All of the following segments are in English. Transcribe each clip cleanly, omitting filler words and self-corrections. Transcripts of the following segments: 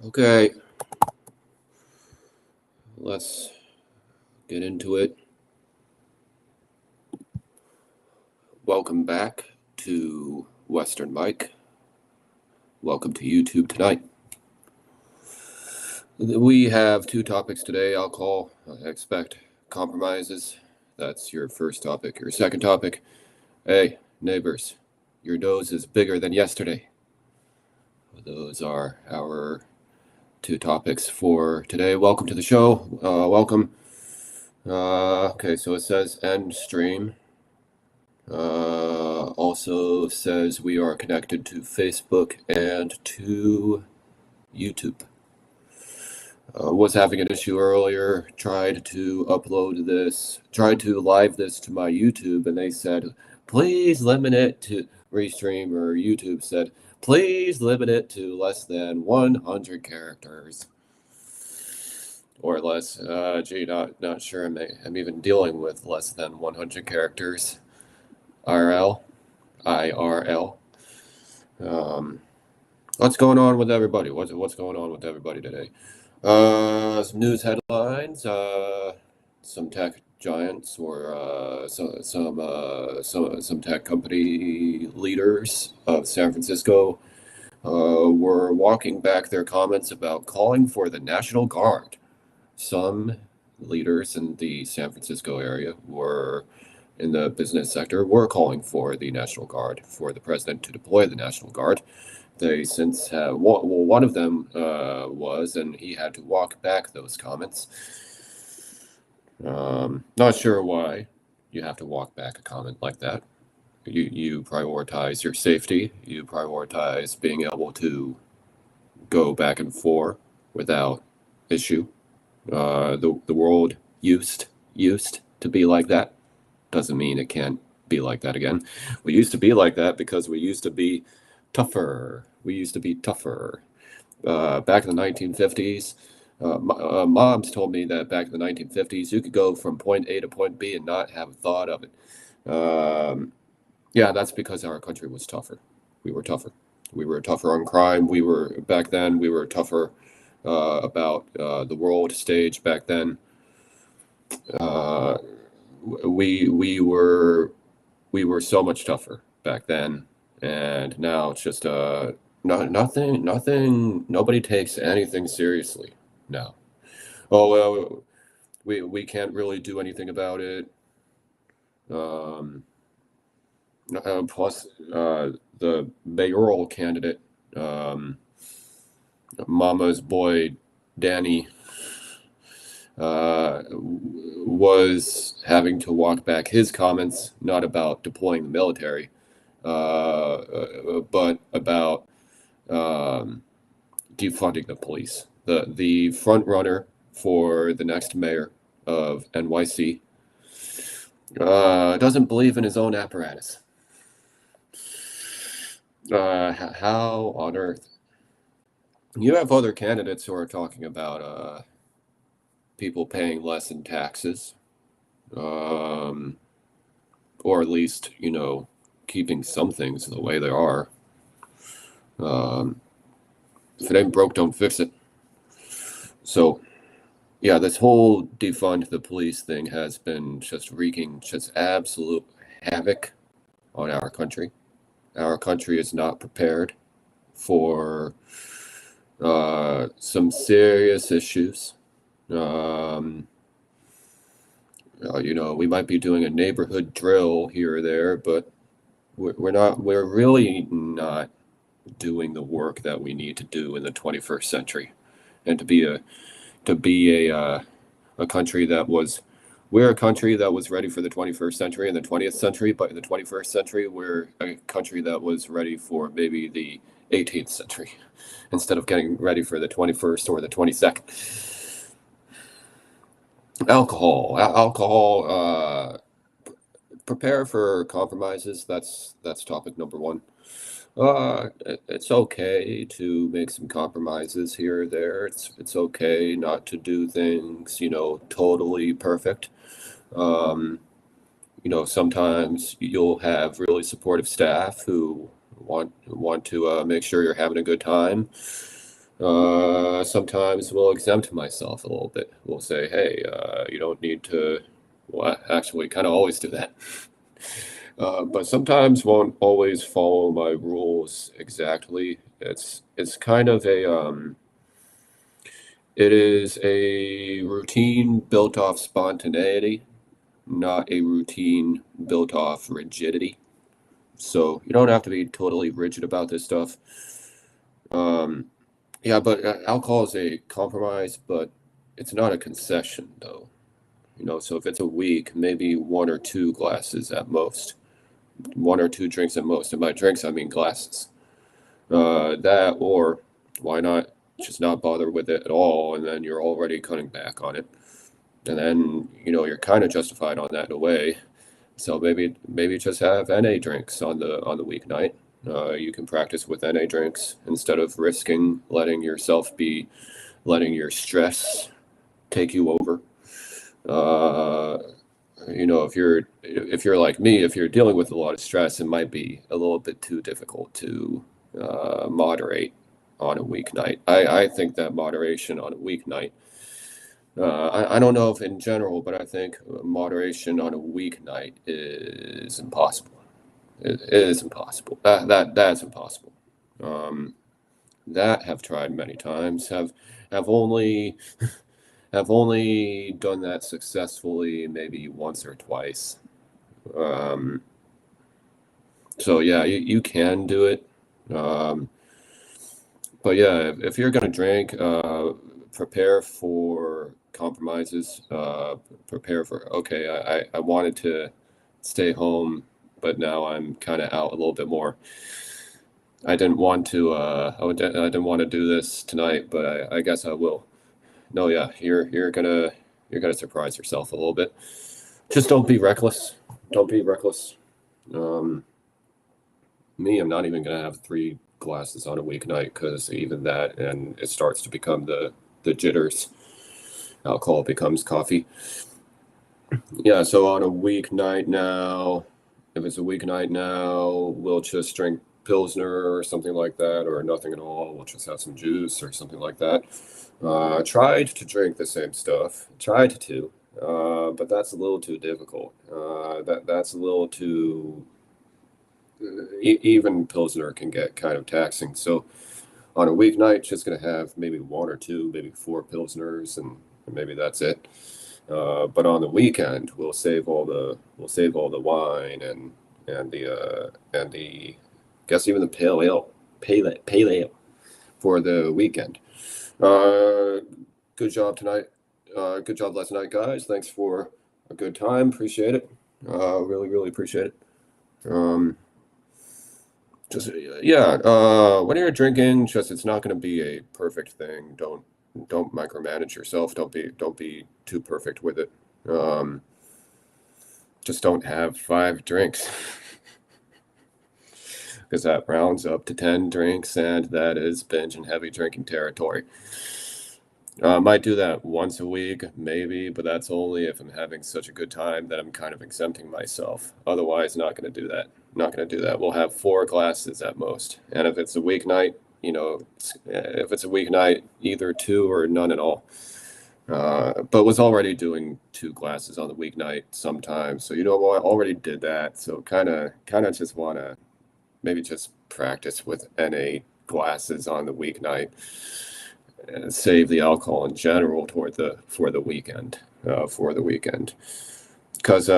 Okay, let's get into it. Welcome back to Western Mike. Welcome to YouTube tonight. We have two topics today. Alcohol, I expect compromises. That's your first topic. Your second topic, hey, neighbors, your nose is bigger than yesterday. Those are our two topics for today. Welcome to the show. Welcome. Okay, so it says end stream. Also says we are connected to Facebook and to YouTube. Was having an issue earlier, tried to live this to my YouTube, and they said, please limit it to Restream, or YouTube said, please limit it to less than 100 characters. Or less. Not sure I'm even dealing with less than 100 characters. IRL. What's going on with everybody? What's going on with everybody today? Some news headlines. Some tech giants or some tech company leaders of San Francisco were walking back their comments about calling for the National Guard. Some leaders in the San Francisco area in the business sector were calling for the National Guard, for the president to deploy the National Guard. They since have, one of them was, and he had to walk back those comments. Not sure why you have to walk back a comment like that. You prioritize your safety. You prioritize being able to go back and forth without issue. The world used to be like that. Doesn't mean it can't be like that again. We used to be like that because we used to be tougher. Back in the 1950s, moms told me that back in the 1950s, you could go from point A to point B and not have a thought of it. Yeah, that's because our country was tougher. We were tougher. We were tougher on crime. Back then, we were tougher about the world stage back then. We were so much tougher back then, and now it's just nothing. Nobody takes anything seriously now. Oh well, we can't really do anything about it. Plus, the mayoral candidate, Mama's boy, Danny, was having to walk back his comments, not about deploying the military, but about defunding the police. The front runner for the next mayor of NYC doesn't believe in his own apparatus. How on earth? You have other candidates who are talking about people paying less in taxes, or at least, keeping some things the way they are. If it ain't broke, don't fix it. So, yeah, this whole defund the police thing has been just wreaking just absolute havoc on our country. Our country is not prepared for some serious issues. We might be doing a neighborhood drill here or there, but we're really not doing the work that we need to do in the 21st century. And to be a country we're a country that was ready for the 21st century and the 20th century, but in the 21st century, we're a country that was ready for maybe the 18th century instead of getting ready for the 21st or the 22nd. Alcohol, prepare for compromises. That's topic number one. It's okay to make some compromises here or there. It's okay not to do things, totally perfect. Sometimes you'll have really supportive staff who want to make sure you're having a good time. Sometimes we'll exempt myself a little bit. We'll say, hey, you don't need to. Well, actually, kind of always do that. But sometimes won't always follow my rules exactly. It's kind of it is a routine built off spontaneity, not a routine built off rigidity. So you don't have to be totally rigid about this stuff. Um, yeah, but alcohol is a compromise, but it's not a concession, though. So if it's a week, maybe one or two glasses at most, one or two drinks at most. And by drinks, I mean glasses. That, or why not just not bother with it at all, and then you're already cutting back on it, and then you're kind of justified on that in a way. So maybe just have NA drinks on the weeknight. You can practice with NA drinks instead of risking letting your stress take you over. Uh, if you're like me, if you're dealing with a lot of stress, it might be a little bit too difficult to moderate on a weeknight. I think that moderation on a weeknight. I don't know if in general, but I think moderation on a weeknight is impossible. It is impossible. That's impossible. Um, that have tried many times. Have only have only done that successfully maybe once or twice. Um, so yeah, you can do it. Um, but yeah, if you're gonna drink, prepare for compromises. Prepare for okay, I wanted to stay home, but now I'm kind of out a little bit more. I didn't want to. I didn't want to do this tonight, but I guess I will. No, yeah, you're gonna surprise yourself a little bit. Just don't be reckless. Don't be reckless. Um, Me, I'm not even gonna have three glasses on a weeknight because even that, and it starts to become the jitters. Alcohol becomes coffee. Yeah, so on a weeknight now, if it's a weeknight now, we'll just drink Pilsner or something like that, or nothing at all. We'll just have some juice or something like that. Tried to drink the same stuff. Tried to, but that's a little too difficult. That's a little too. Even Pilsner can get kind of taxing. So on a weeknight, just gonna have maybe one or two, maybe four Pilsners, and maybe that's it. But on the weekend, we'll save all the wine and the guess even the pale ale for the weekend. Uh, Good job tonight. Good job last night, guys. Thanks for a good time. Appreciate it. Really, really appreciate it. Um, just yeah. When you're drinking, just it's not going to be a perfect thing. Don't micromanage yourself. Don't be too perfect with it. Um, just don't have 5 drinks because that rounds up to 10 drinks, and that is binge and heavy drinking territory. Might do that once a week, maybe, but that's only if I'm having such a good time that I'm kind of exempting myself. Otherwise, not going to do that. Not going to do that. We'll have 4 glasses at most. And if it's a weeknight, if it's a weeknight, either two or none at all. But was already doing 2 glasses on the weeknight sometimes. So what, I already did that. So kind of just want to maybe just practice with NA glasses on the weeknight and save the alcohol in general for the weekend. Because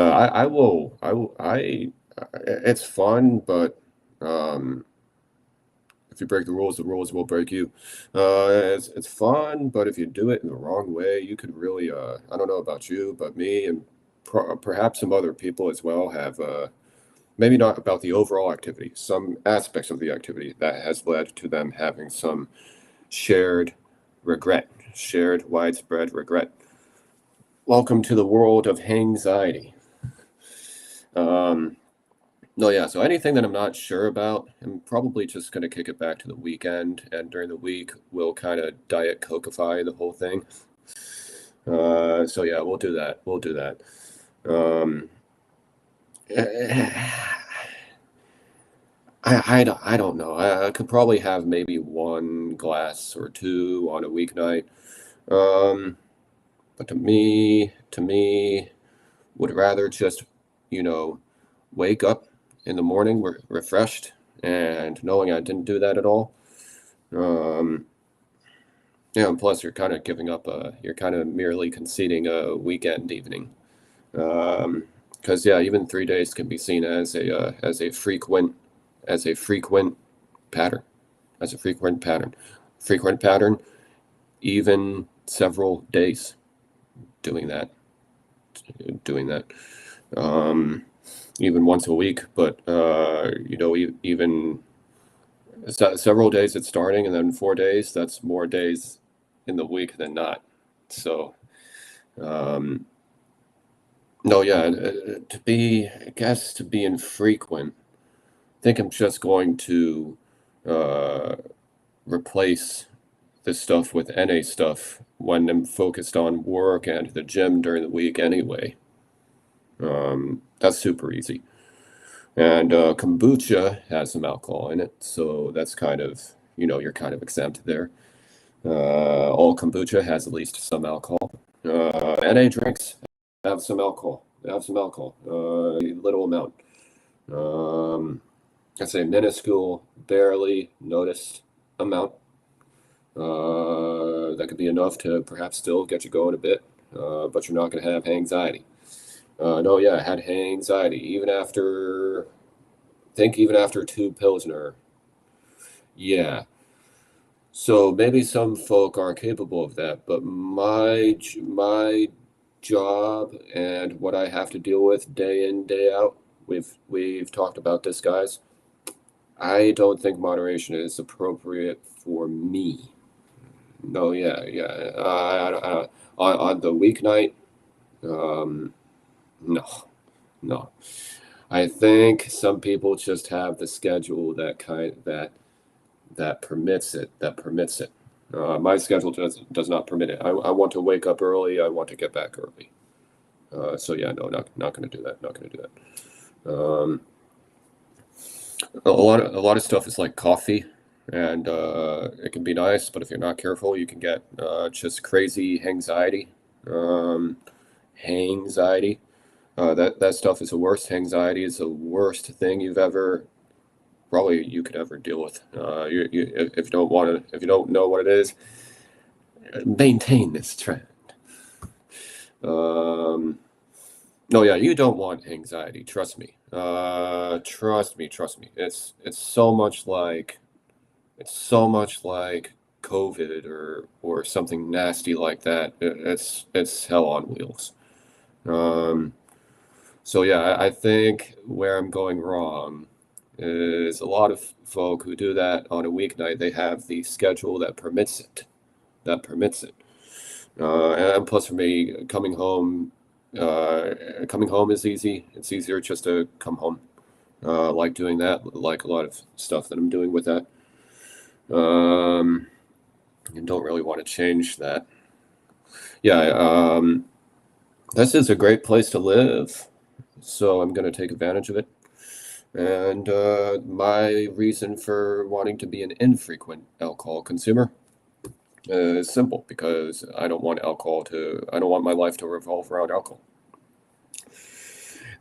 it's fun, but um, if you break the rules will break you. It's fun, but if you do it in the wrong way, you could really I don't know about you, but me and perhaps some other people as well have maybe not about the overall activity, some aspects of the activity that has led to them having some shared regret, shared widespread regret. Welcome to the world of anxiety. No, yeah, so anything that I'm not sure about, I'm probably just going to kick it back to the weekend, and during the week, we'll kind of diet cokify the whole thing. So yeah, we'll do that. We'll do that. Um, I I don't know. I could probably have maybe one glass or two on a weeknight. Um, but to me, would rather just, you know, wake up in the morning refreshed and knowing I didn't do that at all. Um, yeah, and plus you're kind of merely conceding a weekend evening. Um, because yeah, even 3 days can be seen as a frequent pattern, as a frequent pattern, even several days doing that, doing that, um, even once a week. But even several days it's starting, and then 4 days. That's more days in the week than not. So, um, no, yeah, I guess to be infrequent, I think I'm just going to uh, replace this stuff with NA stuff when I'm focused on work and the gym during the week anyway. That's super easy. And kombucha has some alcohol in it, so that's kind of, you're kind of exempt there. All kombucha has at least some alcohol. NA drinks have some alcohol. They have some alcohol, a little amount. Um, I say minuscule, barely noticed amount. That could be enough to perhaps still get you going a bit, but you're not going to have anxiety. No, yeah, I had anxiety even after two Pilsner. Yeah. So maybe some folk are capable of that, but my job and what I have to deal with day in, day out, we've talked about this, guys. I don't think moderation is appropriate for me. No, yeah, yeah. On the weeknight, um, no, no. I think some people just have the schedule that permits it. That permits it. My schedule does not permit it. I want to wake up early. I want to get back early. So yeah, no, not going to do that. Not going to do that. A lot of stuff is like coffee, and it can be nice, but if you're not careful, you can get just crazy anxiety. Um, anxiety. That stuff is the worst. Anxiety is the worst thing you could ever deal with. If you don't if you don't know what it is, maintain this trend. Um, no, yeah, you don't want anxiety. Trust me. Trust me. It's so much like COVID or something nasty like that. It's hell on wheels. Um, so yeah, I think where I'm going wrong is a lot of folk who do that on a weeknight. They have the schedule that permits it. That permits it. And plus, for me, coming home is easy. It's easier just to come home. Like doing that, like a lot of stuff that I'm doing with that. And don't really want to change that. Yeah, this is a great place to live, so I'm going to take advantage of it. And my reason for wanting to be an infrequent alcohol consumer is simple because I don't want my life to revolve around alcohol.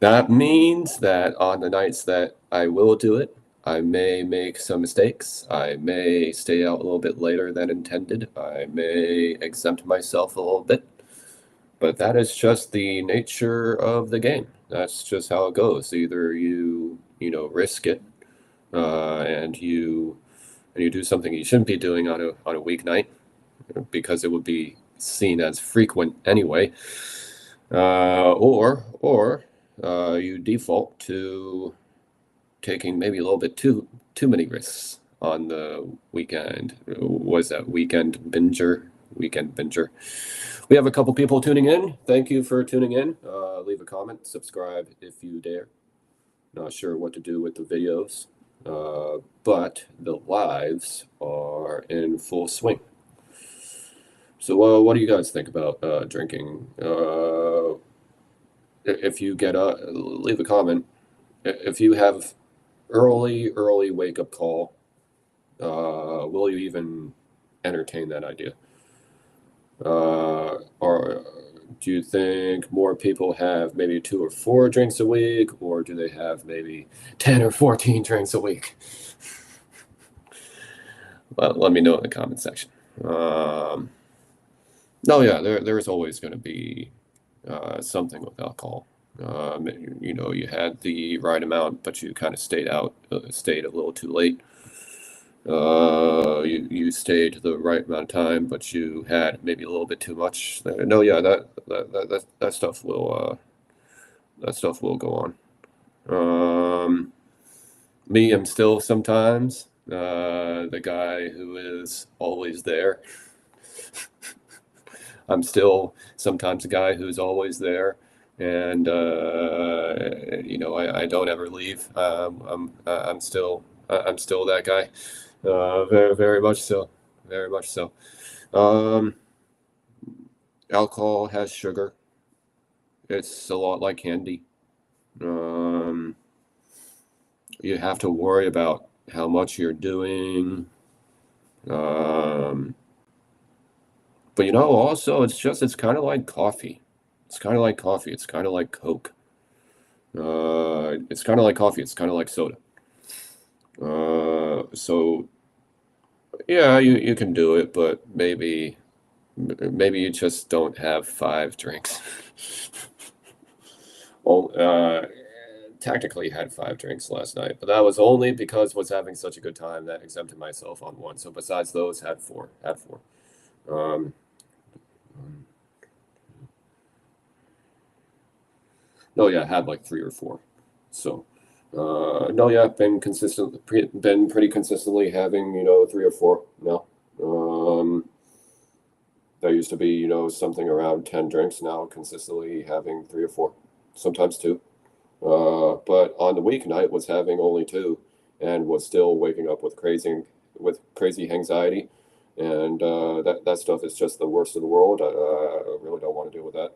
That means that on the nights that I will do it, I may make some mistakes. I may stay out a little bit later than intended. I may exempt myself a little bit. But that is just the nature of the game. That's just how it goes. Either risk it, and you do something you shouldn't be doing on a weeknight because it would be seen as frequent anyway, or you default to taking maybe a little bit too many risks on the weekend. Was that weekend binger? Weekend binger. We have a couple people tuning in. Thank you for tuning in. Leave a comment, subscribe if you dare. Not sure what to do with the videos, but the lives are in full swing. So, what do you guys think about drinking? If you leave a comment. If you have early wake up call. Will you even entertain that idea? Or do you think more people have maybe 2 or 4 drinks a week, or do they have maybe 10 or 14 drinks a week? Well, let me know in the comment section. No, yeah, there's always going to be something with alcohol. You had the right amount, but you kind of stayed a little too late. You stayed the right amount of time, but you had maybe a little bit too much. No, yeah, that stuff will go on. Me, I'm still sometimes the guy who is always there. I'm still sometimes a guy who's always there, and I don't ever leave. I'm still that guy. Very, very much so. Very much so. Um, Alcohol has sugar. It's a lot like candy. Um, you have to worry about how much you're doing. Um, but also it's kind of like coffee. It's kind of like coffee. It's kind of like Coke. It's kind of like coffee. It's kind of like soda. So yeah, you can do it, but maybe you just don't have 5 drinks. Well, technically had 5 drinks last night, but that was only because I was having such a good time that exempted myself on one. So besides those, had four. Um, no, yeah, had like 3 or 4. So, no, yeah, been pretty consistently having 3 or 4 now. There used to be something around 10 drinks. Now consistently having 3 or 4, sometimes 2. But on the weeknight was having only 2, and was still waking up with crazy anxiety, and that stuff is just the worst of the world. I really don't want to deal with that.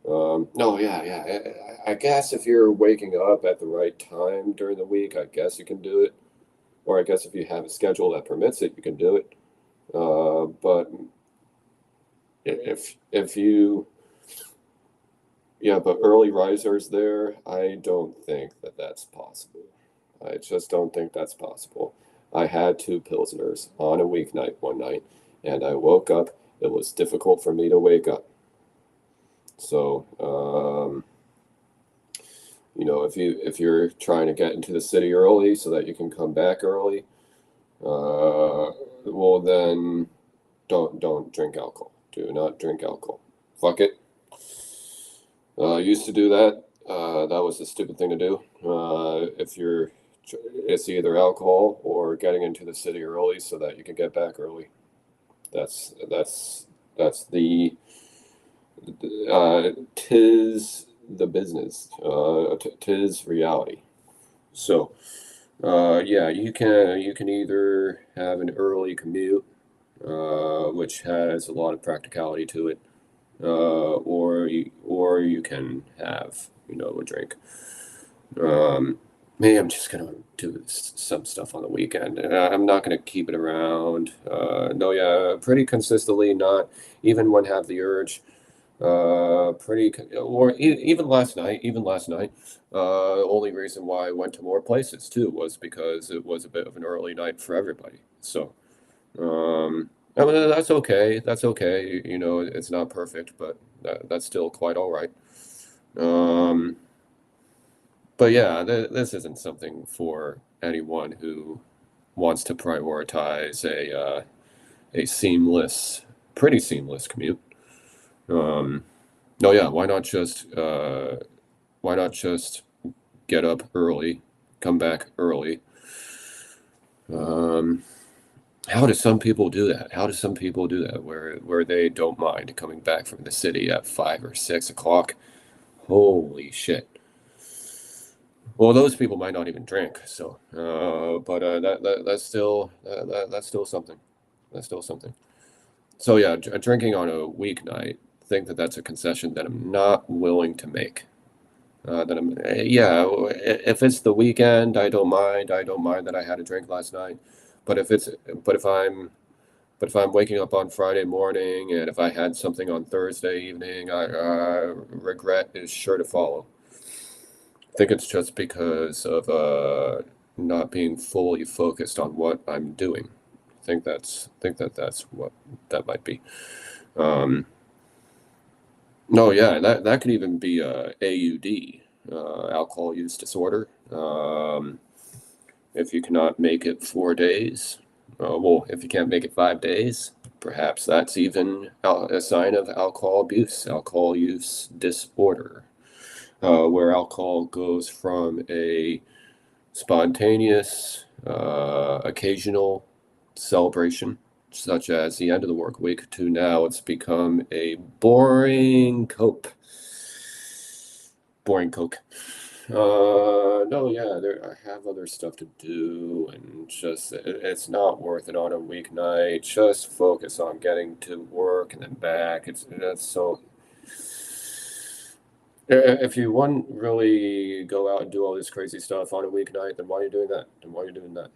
No, yeah. I guess if you're waking up at the right time during the week, I guess you can do it. Or I guess if you have a schedule that permits it, you can do it. But if you, yeah, but early risers there, I don't think that that's possible. I just don't think that's possible. I had 2 pilsners on a weeknight one night, and I woke up. It was difficult for me to wake up. So, if you're trying to get into the city early so that you can come back early, well then don't drink alcohol. Do not drink alcohol. Fuck it. Used to do that. That was a stupid thing to do. It's either alcohol or getting into the city early so that you can get back early. That's the tis the business. Tis reality. So, yeah, you can either have an early commute, which has a lot of practicality to it, or you can have a drink. Maybe I'm just gonna do some stuff on the weekend. I'm not gonna keep it around. No, yeah, pretty consistently. Not even when have the urge. Even last night. Only reason why I went to more places too was because it was a bit of an early night for everybody. So, I mean, that's okay. That's okay. It's not perfect, but that's still quite all right. Um, but yeah, this isn't something for anyone who wants to prioritize a pretty seamless commute. Um, no, yeah, why not just get up early, come back early? How do some people do that? How do some people do that where they don't mind coming back from the city at 5 or 6 o'clock? Holy shit. Well, those people might not even drink, so but that's still something. That's still something. So yeah, drinking on a weeknight, think that that's a concession that I'm not willing to make. then yeah. If it's the weekend, I don't mind. I don't mind that I had a drink last night. But if it's but if I'm waking up on Friday morning and if I had something on Thursday evening, regret is sure to follow. I think it's just because of not being fully focused on what I'm doing. That's what that might be. Um, no, yeah, that could even be AUD, alcohol use disorder. If you cannot make it 4 days, well, if you can't make it 5 days, perhaps that's even a sign of alcohol abuse, alcohol use disorder, where alcohol goes from a spontaneous, occasional celebration, such as the end of the work week, to now it's become a boring cope. Boring Coke. No, yeah, I have other stuff to do, and just it's not worth it on a weeknight. Just focus on getting to work and then back. That's so. If you want really go out and do all this crazy stuff on a weeknight, then why are you doing that? Then why are you doing that?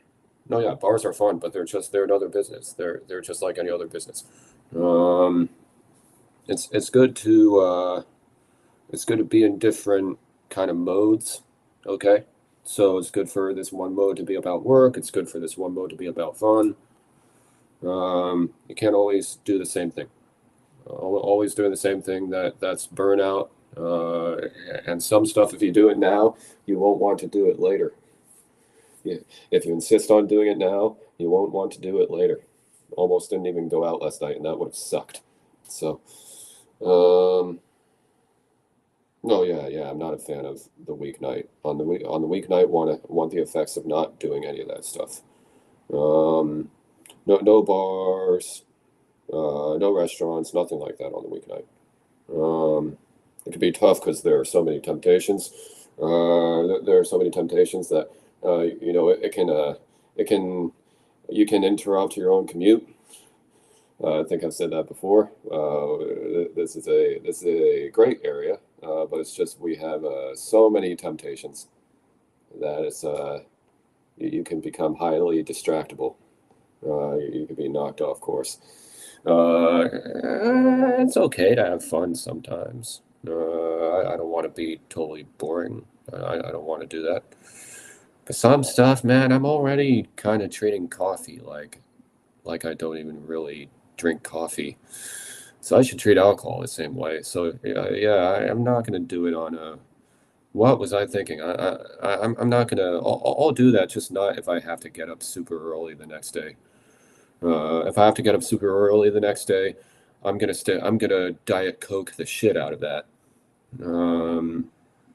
No, yeah, bars are fun, but they're another business. They're just like any other business. Um, it's good to it's good to be in different kind of modes. Okay, so it's good for this one mode to be about work. It's good for this one mode to be about fun. You can't always do the same thing. Always doing the same thing that's burnout. And some stuff, if you do it now, you won't want to do it later. Yeah, if you insist on doing it now, you won't want to do it later. Almost didn't even go out last night, and that would have sucked. So, um, no, yeah, yeah, I'm not a fan of the weeknight. On the weeknight, want the effects of not doing any of that stuff. Um, no bars, no restaurants, nothing like that on the weeknight. It can be tough because there are so many temptations. There are so many temptations that it can you can interrupt your own commute. I think I've said that before. This is a great area, but it's just we have so many temptations that you can become highly distractible. You can be knocked off course. It's okay to have fun sometimes. I don't want to be totally boring. I don't want to do that. But some stuff, man, I'm already kind of treating coffee like I don't even really drink coffee. So I should treat alcohol the same way. So yeah, I'm not gonna do it on a. What was I thinking? I'm not gonna. I'll do that, just not if I have to get up super early the next day. If I have to get up super early the next day, I'm gonna stay. I'm gonna Diet Coke the shit out of that. Um,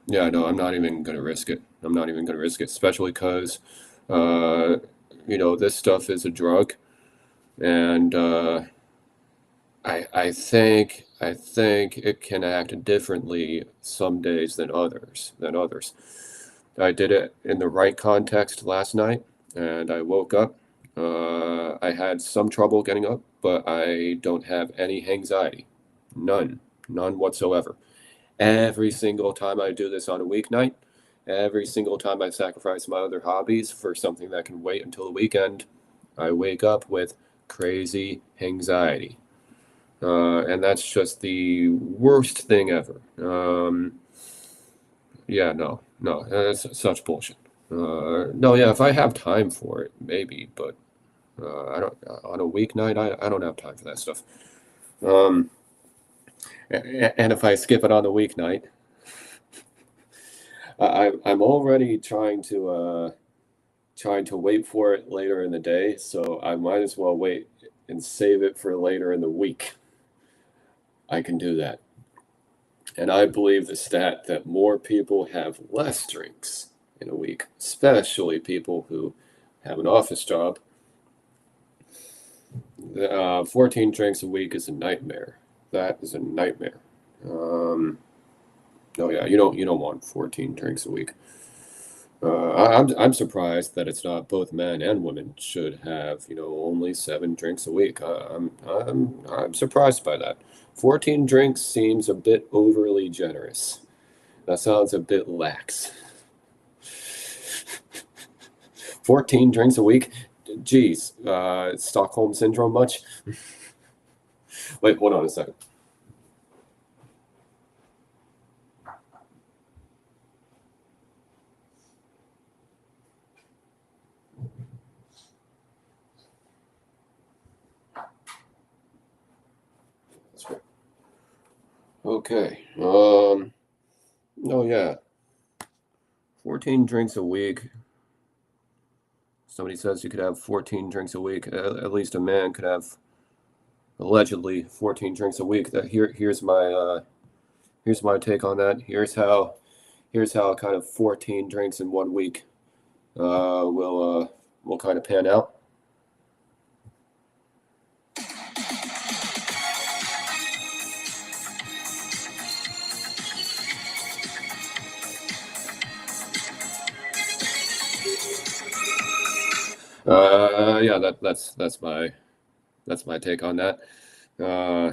yeah, no, I'm not even gonna risk it. I'm not even gonna risk it, especially because, uh, this stuff is a drug, and I think it can act differently some days than others. I did it in the right context last night, and I woke up. I had some trouble getting up, but I don't have any anxiety. None. None whatsoever. Every single time I do this on a weeknight, every single time I sacrifice my other hobbies for something that can wait until the weekend, I wake up with crazy anxiety. And that's just the worst thing ever. Yeah, no, no, that's such bullshit. No, yeah, if I have time for it, maybe, but I don't on a weeknight. I don't have time for that stuff. Um, and if I skip it on the weeknight, I'm already trying to wait for it later in the day, so I might as well wait and save it for later in the week. I can do that. And I believe the stat that more people have less drinks in a week, especially people who have an office job. 14 drinks a week is a nightmare. That is a nightmare. No, yeah, you don't want 14 drinks a week. I'm surprised that it's not both men and women should have only 7 drinks a week. I'm surprised by that. 14 drinks seems a bit overly generous. That sounds a bit lax. 14 drinks a week? Geez, Stockholm Syndrome much? Wait, hold on a second. That's right. Okay. Oh yeah. 14 drinks a week. Somebody says you could have 14 drinks a week. At least a man could have allegedly 14 drinks a week. Here's my take on that. Here's how kind of 14 drinks in 1 week will kind of pan out. Yeah, that's my take on that. Uh,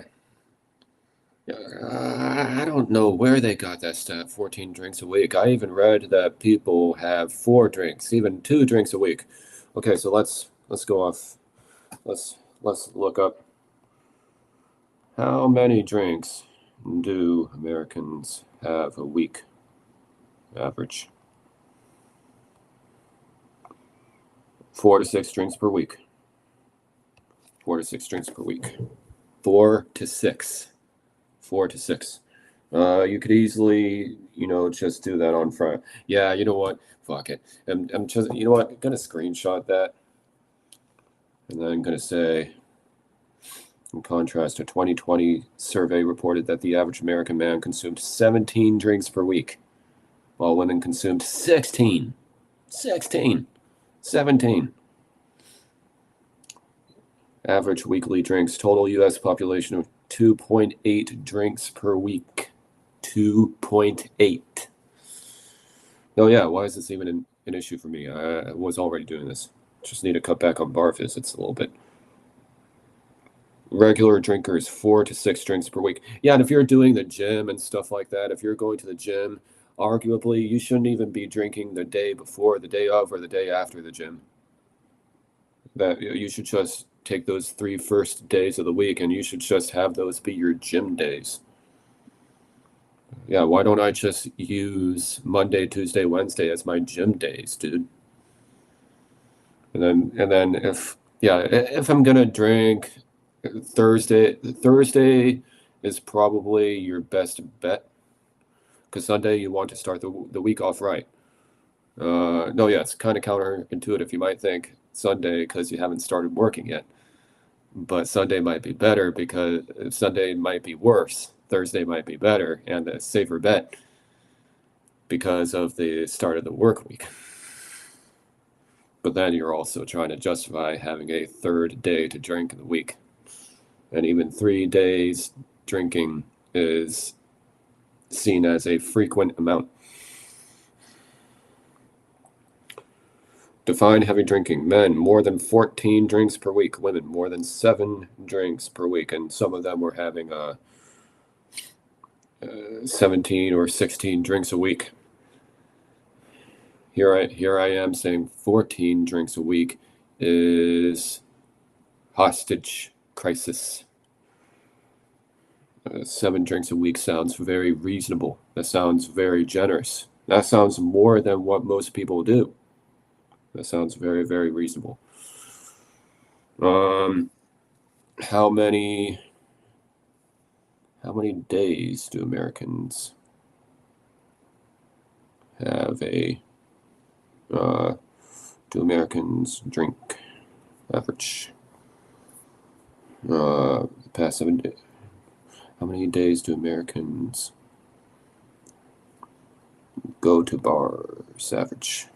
I don't know where they got that stat, 14 drinks a week. I even read that people have 4 drinks, even 2 drinks a week. Okay, so let's go off. Let's look up how many drinks do Americans have a week average. 4 to 6 drinks per week. 4 to 6 drinks per week. 4 to 6. 4 to 6. You could easily, just do that on Friday. Yeah, you know what? Fuck it. I'm just, you know what? I'm gonna screenshot that, and then I'm gonna say, in contrast, a 2020 survey reported that the average American man consumed 17 drinks per week, while women consumed 16. 16. 17. Average weekly drinks. Total U.S. population of 2.8 drinks per week. 2.8. Oh yeah, why is this even an issue for me? I was already doing this. Just need to cut back on bar visits a little bit. Regular drinkers, 4 to 6 drinks per week. Yeah, and if you're doing the gym and stuff like that, if you're going to the gym, arguably you shouldn't even be drinking the day before, the day of, or the day after the gym. That you should just take those 3 first days of the week and you should just have those be your gym days. Yeah, why don't I just use Monday, Tuesday, Wednesday as my gym days, dude? And then if I'm gonna drink Thursday is probably your best bet, because Sunday you want to start the week off right. No, yeah, it's kind of counterintuitive. You might think Sunday because you haven't started working yet, but Sunday might be better because Sunday might be worse. Thursday might be better and a safer bet because of the start of the work week. But then you're also trying to justify having a third day to drink in the week. And even 3 days drinking is seen as a frequent amount. Define heavy drinking. Men, more than 14 drinks per week. Women, more than 7 drinks per week. And some of them were having 17 or 16 drinks a week. Here I am saying 14 drinks a week is hostage crisis. 7 drinks a week sounds very reasonable. That sounds very generous. That sounds more than what most people do. That sounds very, very reasonable. How many days do Americans have do Americans drink average? Past 7 days. How many days do Americans go to bars average?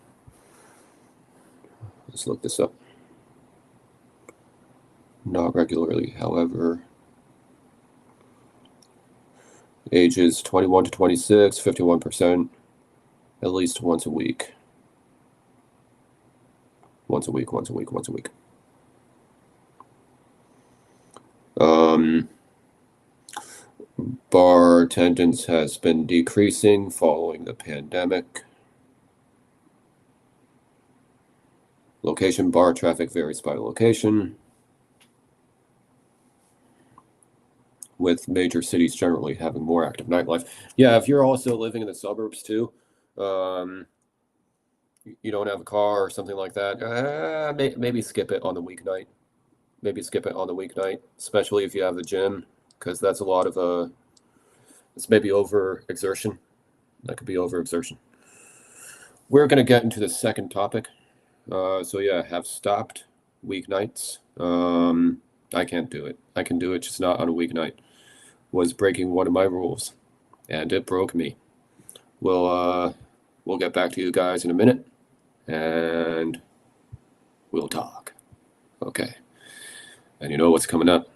Let's look this up. Not regularly, however. Ages 21 to 26, 51%, at least once a week. Once a week. Bar attendance has been decreasing following the pandemic. Location bar traffic varies by location, with major cities generally having more active nightlife. Yeah, if you're also living in the suburbs too, you don't have a car or something like that, maybe skip it on the weeknight. Maybe skip it on the weeknight, especially if you have the gym, because that's a lot of it's maybe overexertion. That could be overexertion. We're going to get into the second topic. So yeah, have stopped weeknights. I can't do it. I can do it, just not on a weeknight. Was breaking one of my rules, and it broke me. We'll get back to you guys in a minute, and we'll talk. Okay. And you know what's coming up?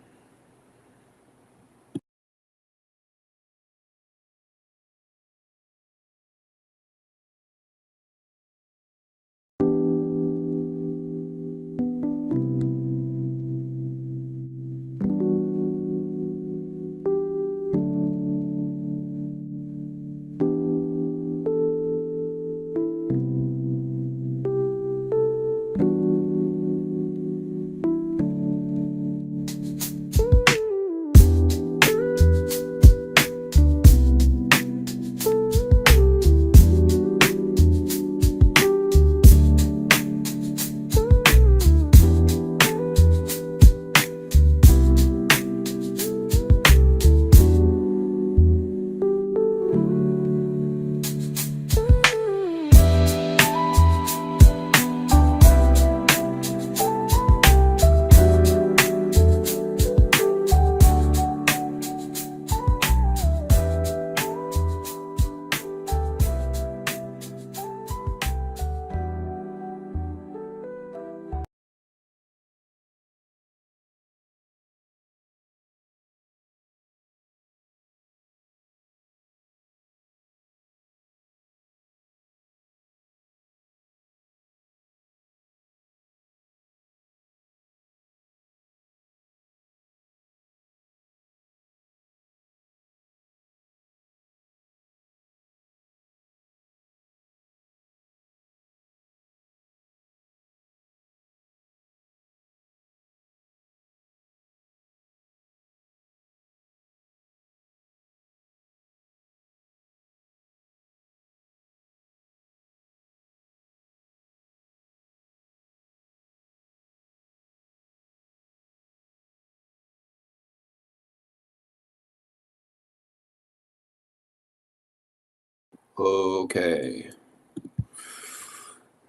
Okay.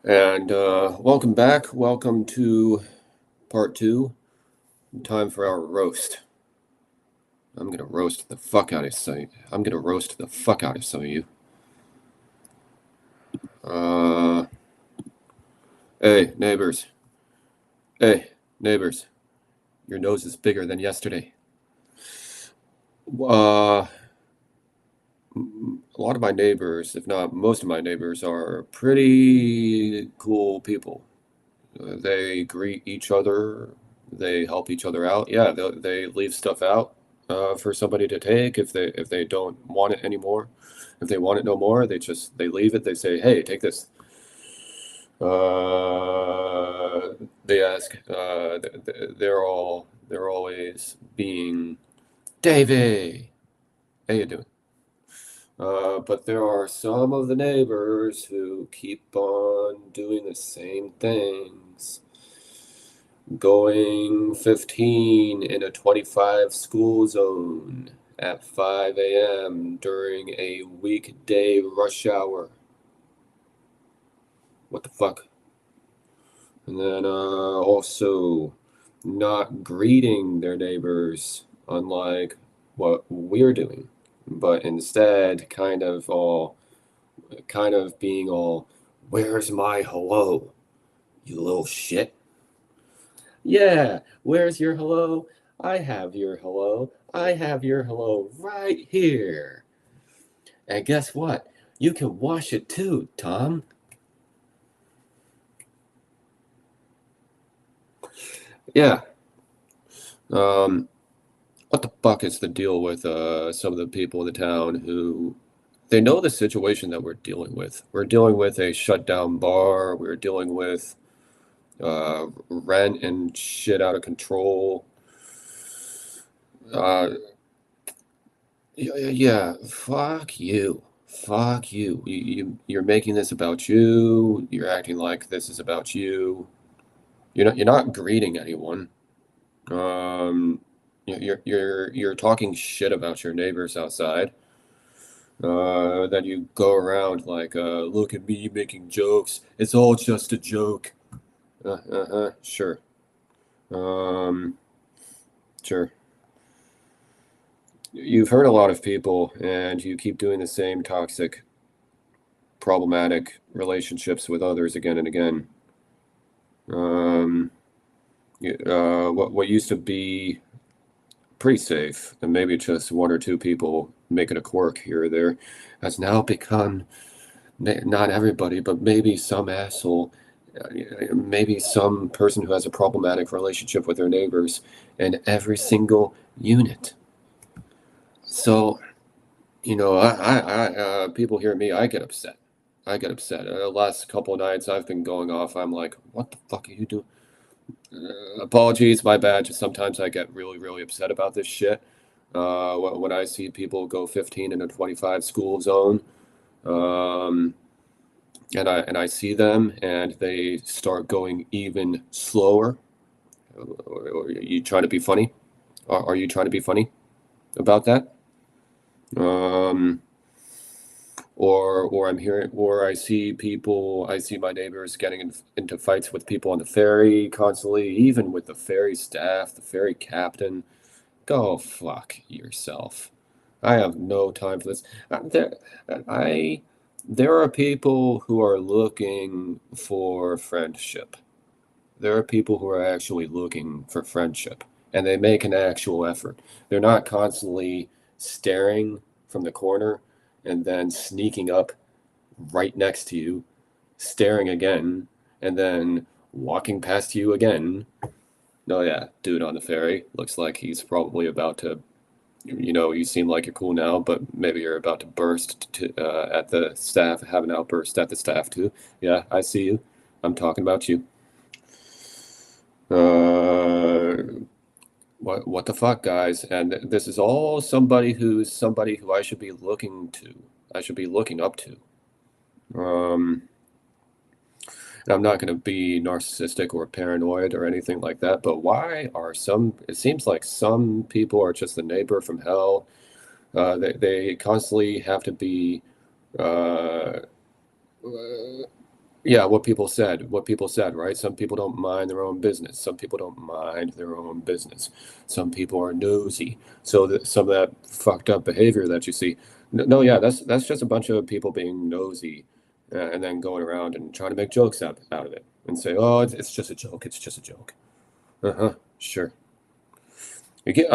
And welcome back. Welcome to part 2. Time for our roast. I'm gonna roast the fuck out of some. I'm gonna roast the fuck out of some of you. Hey neighbors. Hey neighbors. Your nose is bigger than yesterday. A lot of my neighbors, if not most of my neighbors, are pretty cool people. They greet each other. They help each other out. Yeah, they leave stuff out for somebody to take if they don't want it anymore. If they want it no more, they leave it. They say, "Hey, take this." They ask. They're always being, Davey, how you doing? But there are some of the neighbors who keep on doing the same things. Going 15 in a 25 school zone at 5 a.m. during a weekday rush hour. What the fuck? And then also not greeting their neighbors, unlike what we're doing, but instead kind of being all, where's my hello, you little shit? Yeah, where's your hello? I have your hello. I have your hello right here. And guess what? You can wash it too, Tom. Yeah. what the fuck is the deal with some of the people in the town who they know the situation that we're dealing with. We're dealing with a shut down bar. We're dealing with rent and shit out of control. Uh, yeah, fuck you. Fuck you. You're making this about you. You're acting like this is about you. You're not greeting anyone. Um, you're talking shit about your neighbors outside. Then you go around like, look at me making jokes. It's all just a joke. Sure. Um, sure. You've hurt a lot of people, and you keep doing the same toxic, problematic relationships with others again and again. Um, what used to be pretty safe, and maybe just one or two people making a quirk here or there, has now become not everybody, but maybe some asshole, maybe some person who has a problematic relationship with their neighbors in every single unit. So, people hear me, I get upset. I get upset. The last couple of nights I've been going off, I'm like, what the fuck are you doing? Apologies, my bad. Just sometimes I get really, really upset about this shit. When I see people go 15 in a 25 school zone, um, and I see them and they start going even slower. Are you trying to be funny? Are you trying to be funny about that? Um, or I'm hearing, or I see my neighbors getting into fights with people on the ferry constantly, even with the ferry staff, the ferry captain. Go fuck yourself. I have no time for this. I there are people who are looking for friendship. There are people who are actually looking for friendship, and they make an actual effort. They're not constantly staring from the corner and then sneaking up right next to you, staring again, and then walking past you again. Oh yeah, dude on the ferry looks like he's probably about to, you seem like you're cool now, but maybe you're about to burst at the staff, have an outburst at the staff too. Yeah, I see you. I'm talking about you. Uh, what the fuck, guys? And this is all somebody who I should be looking to. I should be looking up to. Um, and I'm not going to be narcissistic or paranoid or anything like that, but it seems like some people are just the neighbor from hell. They constantly have to be, uh, yeah, what people said, right? Some people don't mind their own business. Some people don't mind their own business. Some people are nosy. So that some of that fucked up behavior that you see, no, yeah, that's just a bunch of people being nosy, and then going around and trying to make jokes out of it and say, oh, it's just a joke. It's just a joke. Uh-huh. Sure. You get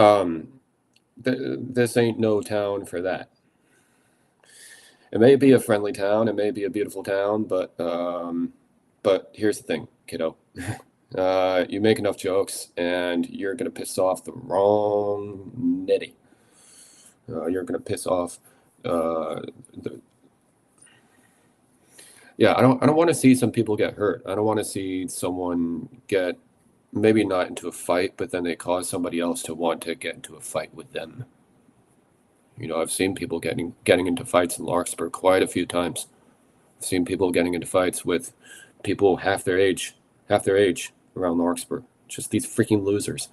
this ain't no town for that. It may be a friendly town, it may be a beautiful town, but here's the thing, kiddo. You make enough jokes, and you're gonna piss off the wrong nitty. You're gonna piss off. The, yeah, I don't want to see some people get hurt. I don't want to see someone get maybe not into a fight, but then they cause somebody else to want to get into a fight with them. I've seen people getting into fights in Larkspur quite a few times. I've seen people getting into fights with people half their age around Larkspur. Just these freaking losers.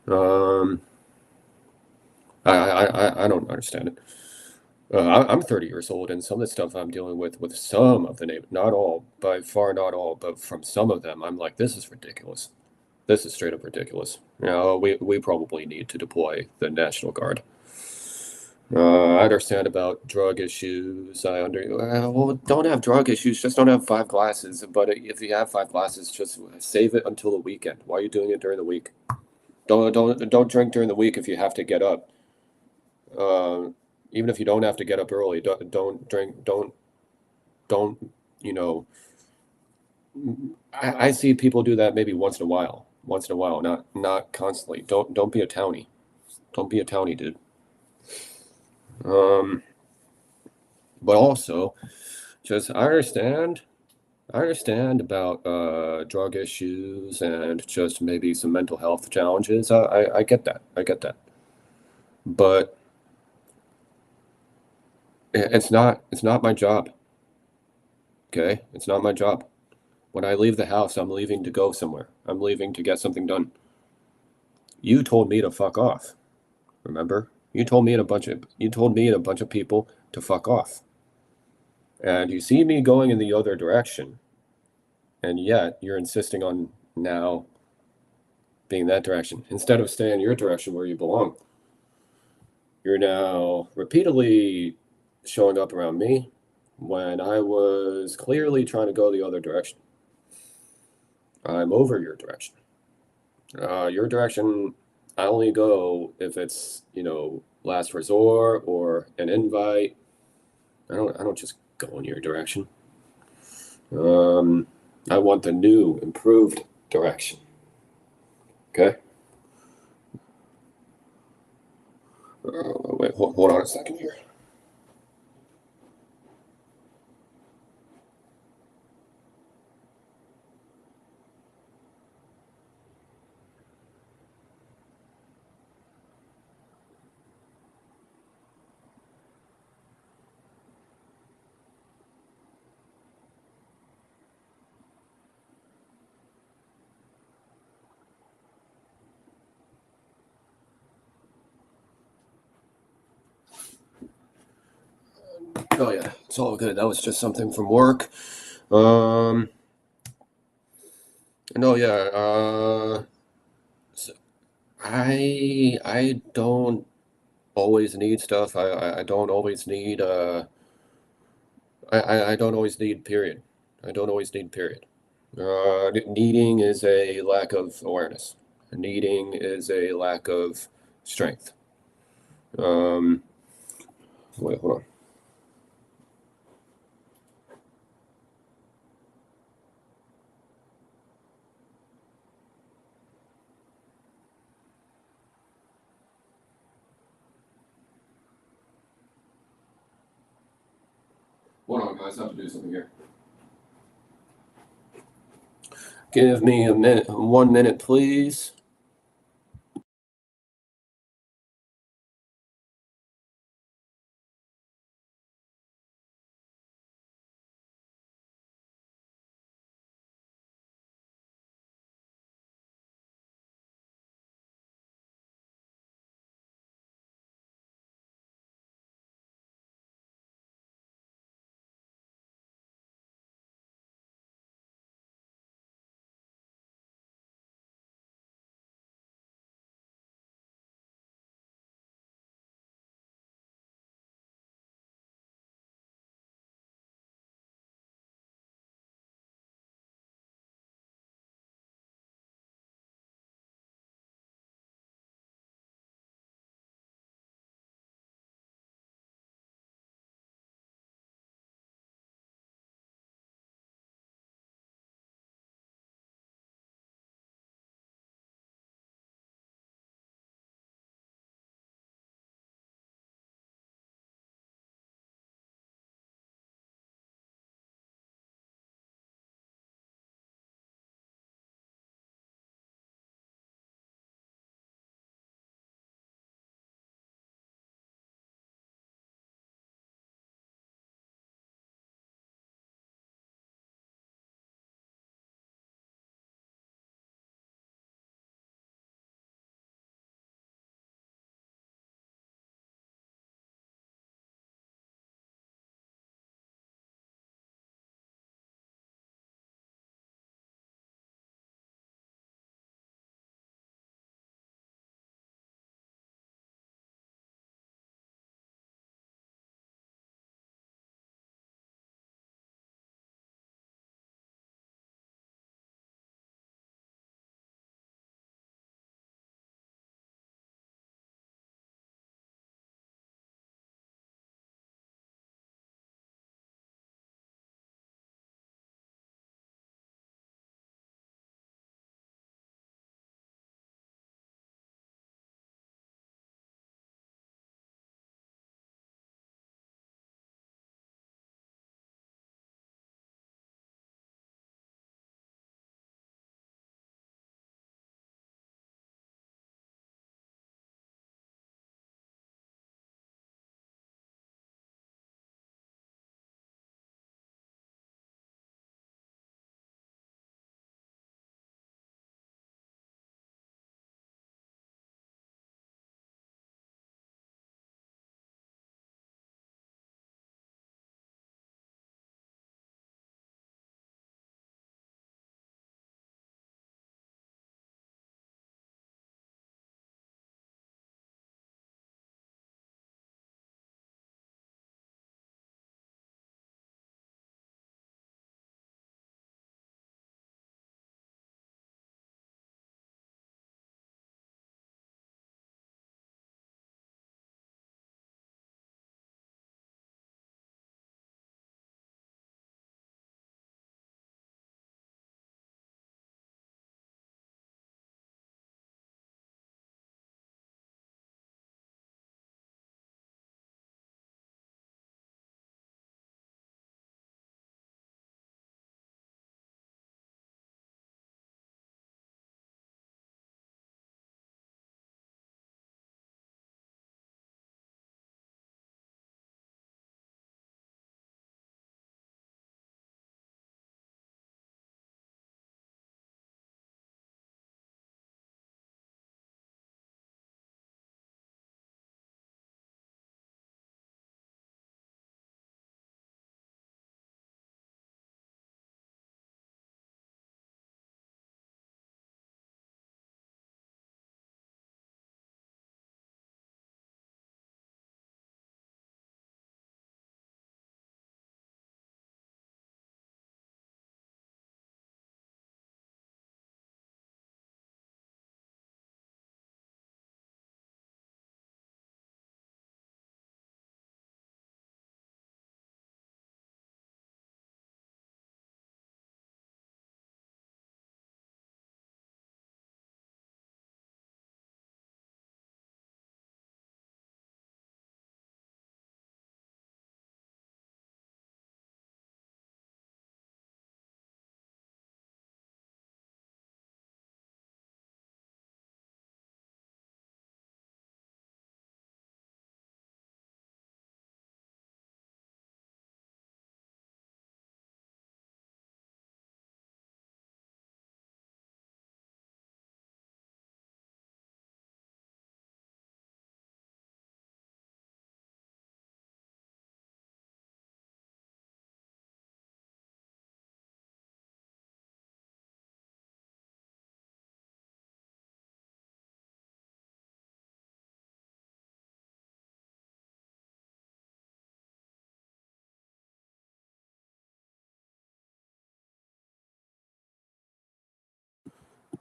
Um, I don't understand it. I'm 30 years old, and some of the stuff I'm dealing with some of the neighbors, not all, by far not all, but from some of them, I'm like, this is ridiculous. This is straight up ridiculous. We probably need to deploy the National Guard. I understand about drug issues. Well, don't have drug issues. Just don't have 5 glasses. But if you have 5 glasses, just save it until the weekend. Why are you doing it during the week? Don't drink during the week if you have to get up. Uh, Even if you don't have to get up early, don't drink. Don't. You know. I see people do that maybe once in a while. Once in a while, not constantly. Don't be a townie. Don't be a townie, dude. But also, just I understand about drug issues and just maybe some mental health challenges. I get that. I get that. But it's not my job. Okay? It's not my job. When I leave the house, I'm leaving to go somewhere. I'm leaving to get something done. You told me to fuck off. Remember? You told me and a bunch of people to fuck off. And you see me going in the other direction, and yet you're insisting on now being that direction instead of staying your direction where you belong. You're now repeatedly showing up around me when I was clearly trying to go the other direction. I'm over your direction. Your direction, I only go if it's, last resort or an invite. I don't just go in your direction. I want the new, improved direction. Okay? Wait, hold on a second here. Oh yeah, it's all good. That was just something from work. Um, no, yeah. So I don't always need stuff. I don't always need I don't always need period. I don't always need period. Needing is a lack of awareness. Needing is a lack of strength. Um, wait, hold on. Hold on, guys. I have to do something here. Give me a minute, 1 minute, please.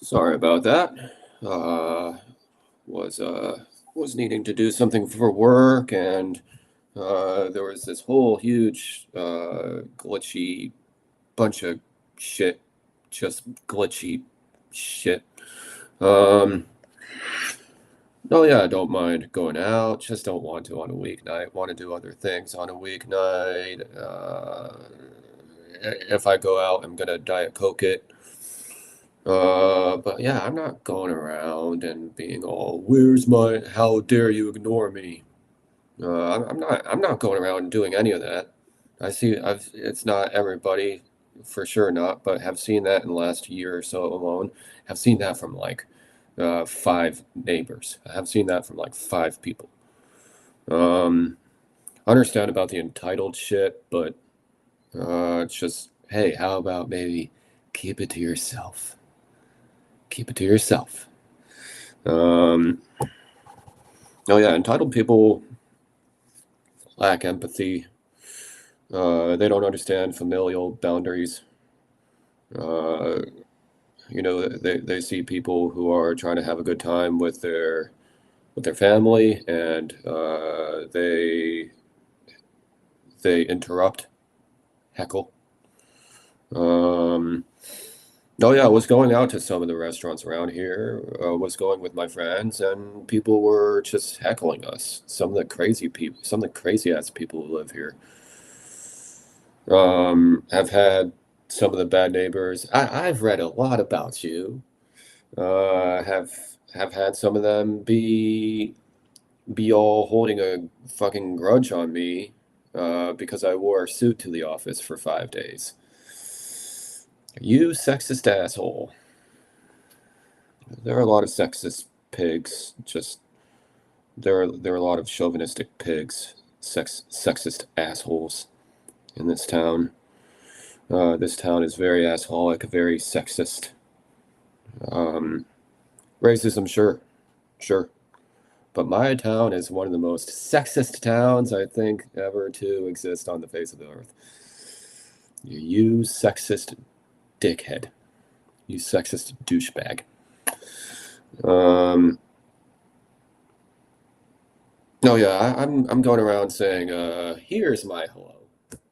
Sorry about that. Uh, was was needing to do something for work, and there was this whole huge glitchy bunch of shit, just glitchy shit. Um, oh yeah, I don't mind going out. Just don't want to on a weeknight. Want to do other things on a weeknight. If I go out, I'm gonna Diet Coke it. But yeah, I'm not going around and being all, "Where's my? How dare you ignore me?" I'm not. I'm not going around doing any of that. I see. I've. It's not everybody, for sure not. But have seen that in the last year or so alone. Have seen that from like, five neighbors. I have seen that from like five people. Um, I understand about the entitled shit, but it's just, hey, how about maybe keep it to yourself? Keep it to yourself. Um, oh yeah, entitled people lack empathy. They don't understand familial boundaries. Uh, they see people who are trying to have a good time with their family, and they interrupt, heckle. Um, oh yeah, I was going out to some of the restaurants around here. Was going with my friends, and people were just heckling us. Some of the crazy ass people who live here. Have had some of the bad neighbors. I've read a lot about you. Have had some of them be all holding a fucking grudge on me, because I wore a suit to the office for 5 days. You sexist asshole. There are a lot of sexist pigs. Just there are a lot of chauvinistic pigs, sexist assholes in this town. This town is very assholic, very sexist. Um, Racism, sure, sure. But my town is one of the most sexist towns I think ever to exist on the face of the earth. You sexist dickhead. You sexist douchebag. Um, oh yeah, I'm going around saying, here's my hello.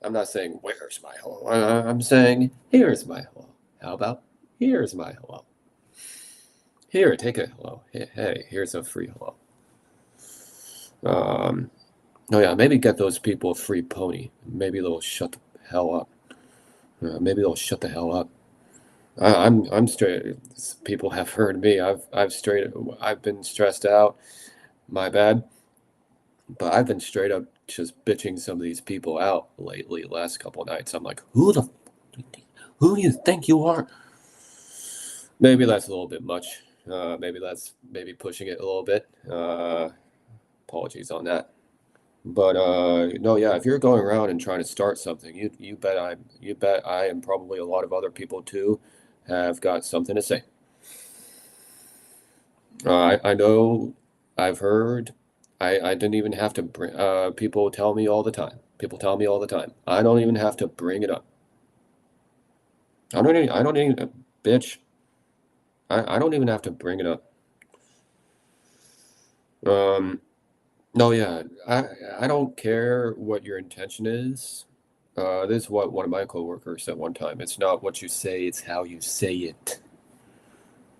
I'm not saying where's my hello. I'm saying here's my hello. How about here's my hello? Here, take a hello. Hey, here's a free hello. Um, oh yeah, maybe get those people a free pony. Maybe they'll shut the hell up. Maybe they'll shut the hell up. I'm straight. People have heard me. I've been stressed out. My bad. But I've been straight up just bitching some of these people out lately. Last couple of nights, I'm like, who do you think you are? Maybe that's a little bit much. Maybe pushing it a little bit. Apologies on that. But no, yeah, if you're going around and trying to start something, you bet I and probably a lot of other people too have got something to say. I know, I've heard. I didn't even have to bring. People tell me all the time. People tell me all the time. I don't even have to bring it up. I don't even, bitch. I don't even have to bring it up. Um, no, yeah, I don't care what your intention is. This is what one of my coworkers said one time. It's not what you say, it's how you say it.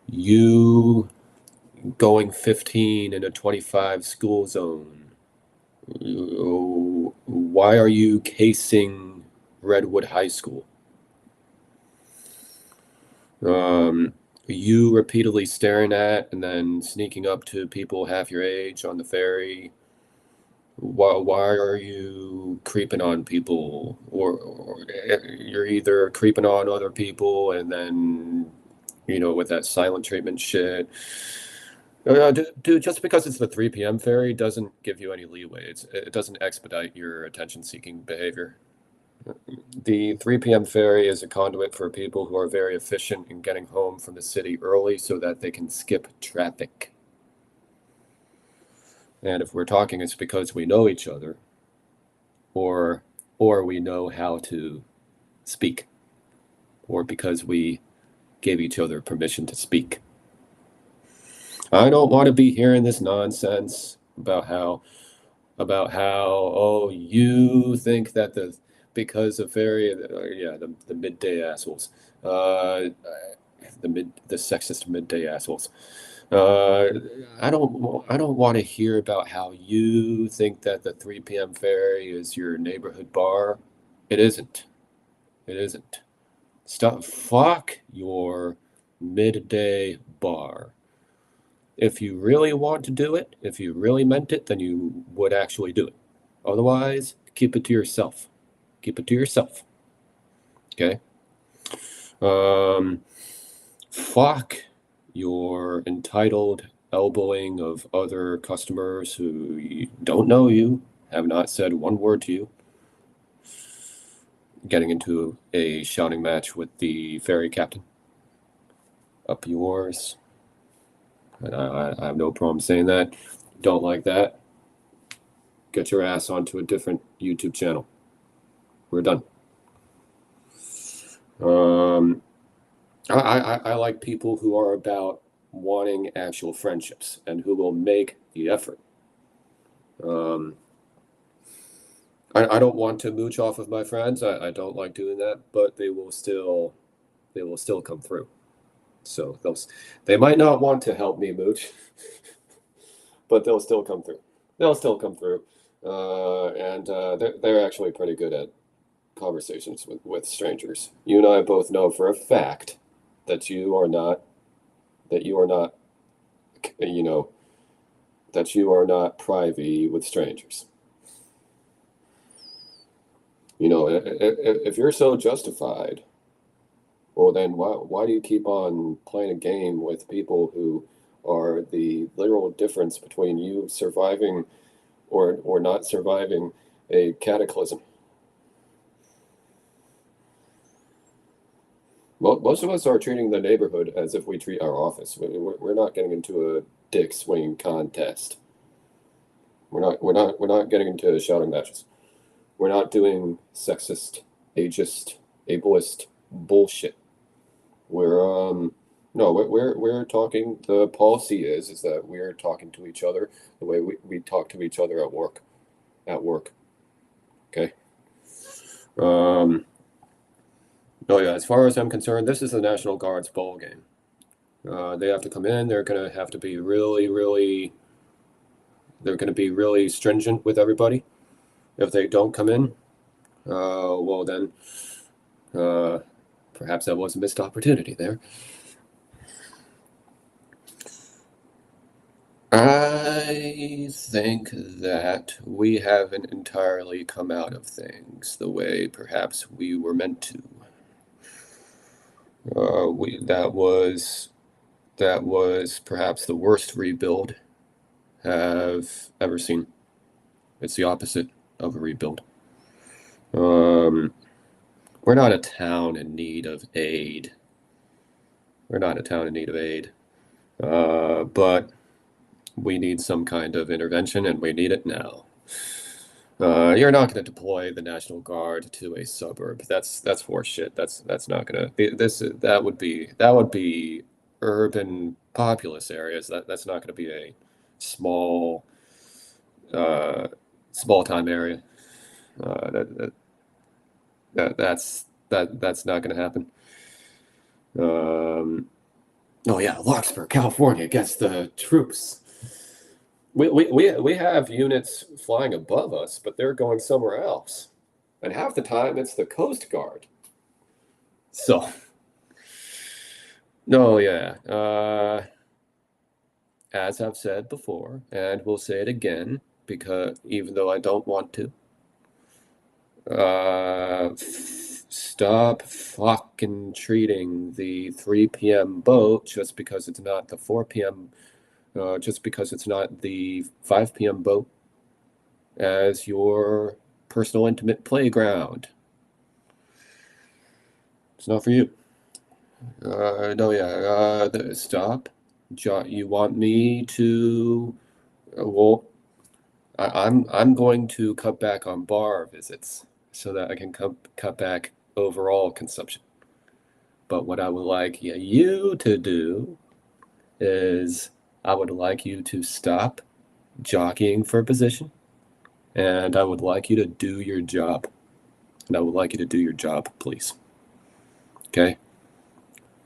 You going 15 in a 25 school zone. Why are you casing Redwood High School? You repeatedly staring at and then sneaking up to people half your age on the ferry. Why are you creeping on people? Or you're either creeping on other people and then, with that silent treatment shit. Dude, just because it's the 3 p.m. ferry doesn't give you any leeway. It doesn't expedite your attention-seeking behavior. The 3 p.m. ferry is a conduit for people who are very efficient in getting home from the city early so that they can skip traffic. And if we're talking, it's because we know each other, or we know how to speak, or because we gave each other permission to speak. I don't want to be hearing this nonsense about how oh, you think that because of the midday assholes, the sexist midday assholes. I don't want to hear about how you think that the 3 p.m. ferry is your neighborhood bar. It isn't. It isn't. Stop. Fuck your midday bar. If you really want to do it, if you really meant it, then you would actually do it. Otherwise, keep it to yourself. Keep it to yourself. Okay? Fuck your entitled elbowing of other customers who don't know you, have not said one word to you, getting into a shouting match with the ferry captain. Up yours. And I have no problem saying that. Don't like that. Get your ass onto a different YouTube channel. We're done. I like people who are about wanting actual friendships and who will make the effort. I don't want to mooch off of my friends. I don't like doing that, but they will still come through. So they might not want to help me mooch, but they'll still come through. They'll still come through, and they're actually pretty good at conversations with strangers. You and I both know for a fact that you are not, you know, that you are not privy with strangers. You know, if you're so justified, well, then why do you keep on playing a game with people who are the literal difference between you surviving or not surviving a cataclysm? Well, most of us are treating the neighborhood as if we treat our office. We're not getting into a dick swinging contest. We're not getting into shouting matches. We're not doing sexist, ageist, ableist bullshit. We're talking. The policy is that we're talking to each other the way we talk to each other at work. Okay. Oh yeah, as far as I'm concerned, this is the National Guard's ball game. They have to come in. They're going to have to be they're going to be really stringent with everybody. If they don't come in, well then, perhaps that was a missed opportunity there. I think that we haven't entirely come out of things the way perhaps we were meant to. That was perhaps the worst rebuild I've ever seen. It's the opposite of a rebuild. We're not a town in need of aid. But we need some kind of intervention, and we need it now. You're not going to deploy the National Guard to a suburb. That's horseshit. That's not going to be this. That would be urban populous areas. That's not going to be a small time area. That's not going to happen. Oh yeah, Larkspur, California gets the troops. We have units flying above us, but they're going somewhere else. And half the time it's the Coast Guard. So, no, yeah. As I've said before, and we'll say it again, because even though I don't want to, stop fucking treating the 3 p.m. boat just because it's not the 4 p.m. Just because it's not the 5 p.m. boat as your personal intimate playground. It's not for you. Stop. You want me to? Well, I'm going to cut back on bar visits so that I can cut back overall consumption. But what I would like you to do is I would like you to stop jockeying for position, and I would like you to do your job. And I would like you to do your job, please. Okay?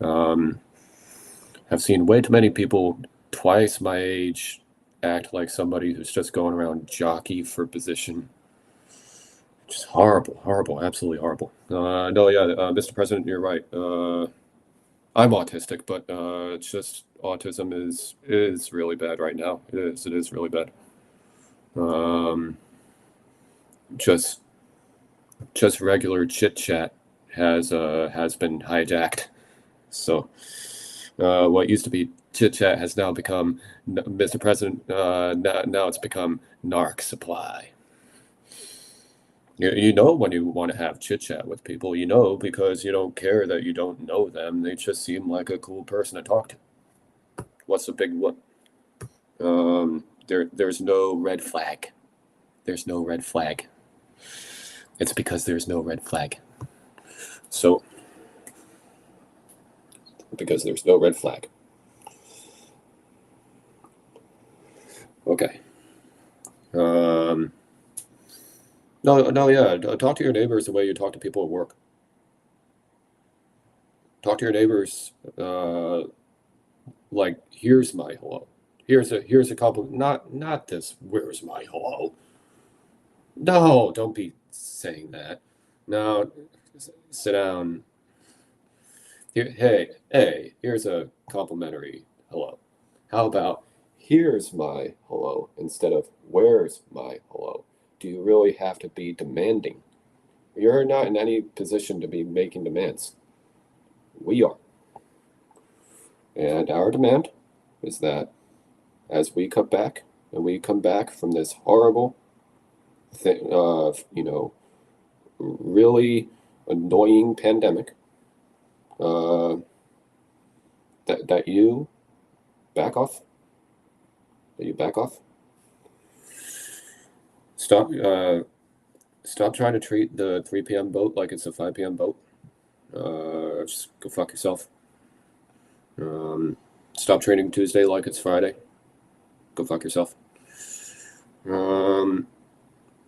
I've seen way too many people twice my age act like somebody who's just going around jockey for position. Just horrible, horrible, absolutely horrible. No, yeah, Mr. President, you're right. I'm autistic, but it's just autism is really bad right now. It is really bad. Um, just regular chit chat has been hijacked. So what used to be chit chat has now become, Mr. President. Now it's become narc supply. You know when you want to have chit chat with people, because you don't care that you don't know them. They just seem like a cool person to talk to. What's the big what? There's no red flag. There's no red flag. It's because there's no red flag. So, because there's no red flag. Okay. No, yeah. Talk to your neighbors the way you talk to people at work. Talk to your neighbors like, here's my hello. Here's a compliment. Not this. Where's my hello? No, don't be saying that. No, sit down. Here, hey, here's a complimentary hello. How about here's my hello instead of where's my hello? Do you really have to be demanding? You're not in any position to be making demands. We are. And our demand is that as we come back and we come back from this horrible thing of, really annoying pandemic, that you back off. That you back off. Stop trying to treat the 3 p.m. boat like it's a 5 p.m. boat. Just go fuck yourself. Stop treating Tuesday like it's Friday. Go fuck yourself. No,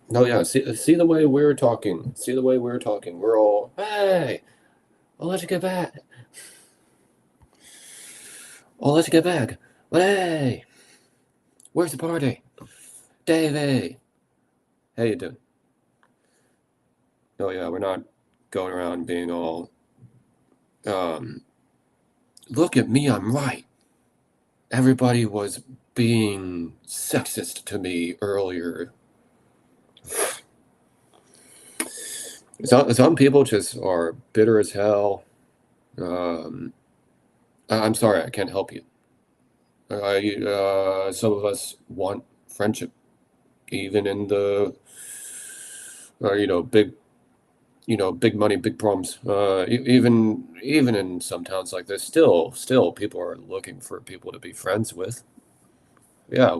yeah. See the way we're talking. See the way we're talking. We're all, hey, I'll let you get back. I'll let you get back. But hey, where's the party? Davey, how you doing? Oh yeah, we're not going around being all, look at me, I'm right. Everybody was being sexist to me earlier. Some people just are bitter as hell. I'm sorry, I can't help you. Some of us want friendship, even in the, big, big money, big problems. Even in some towns like this, still people are looking for people to be friends with. Yeah,